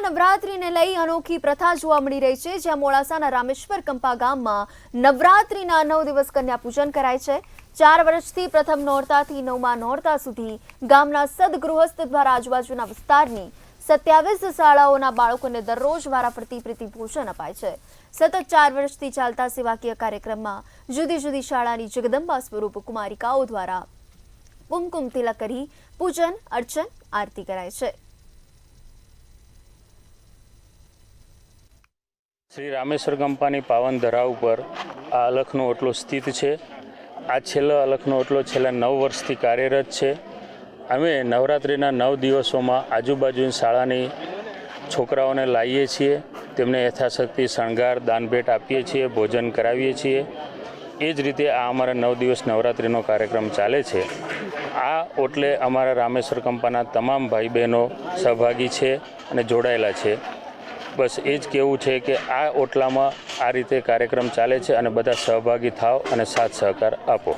મોડાસામાં નવરાત્રીને લઈ અનોખી પ્રથા જોવા મળી રહી છે, જ્યાં મોડાસાના રામેશ્વર કંપા ગામમાં નવરાત્રીના 9 દિવસ કન્યા પૂજન કરાય છે। 4 વર્ષથી પ્રથમ નોરતાથી 9મા નોરતા સુધી ગામના સદગૃહસ્થ દ્વારા આજુબાજુના વિસ્તારની 27 શાળાઓના બાળકોને દરરોજ વારાફરતી પ્રીતિ ભોજન અપાય છે। સતત 4 વર્ષથી ચાલતા સેવાકીય કાર્યક્રમમાં જુદી જુદી શાળાની જગદંબા સ્વરૂપ કુમારિકાઓ દ્વારા કુમકુમ તિલક કરી પૂજન અર્ચન આરતી કરાય છે। શ્રી રામેશ્વર કંપાની પાવન ધરા ઉપર આ અલખનો ઓટલો સ્થિત છે। આ અલખનો ઓટલો છેલ્લા 9 વર્ષથી કાર્યરત છે। અમે નવરાત્રિના 9 દિવસોમાં આજુબાજુની શાળાની છોકરાઓને લાવીએ છીએ, તેમને યથાશક્તિ શણગાર દાનભેટ આપીએ છીએ, ભોજન કરાવીએ છીએ। એ જ રીતે આ અમારા 9 દિવસ નવરાત્રિનો કાર્યક્રમ ચાલે છે। આ ઓટલે અમારા રામેશ્વર કંપાના તમામ ભાઈ બહેનો સહભાગી છે અને જોડાયેલા છે। બસ એ જ કહેવું છે કે આ ઓટલામાં આ રીતે કાર્યક્રમ ચાલે છે અને બધા સહભાગી થાવ અને સાથ સહકાર આપો।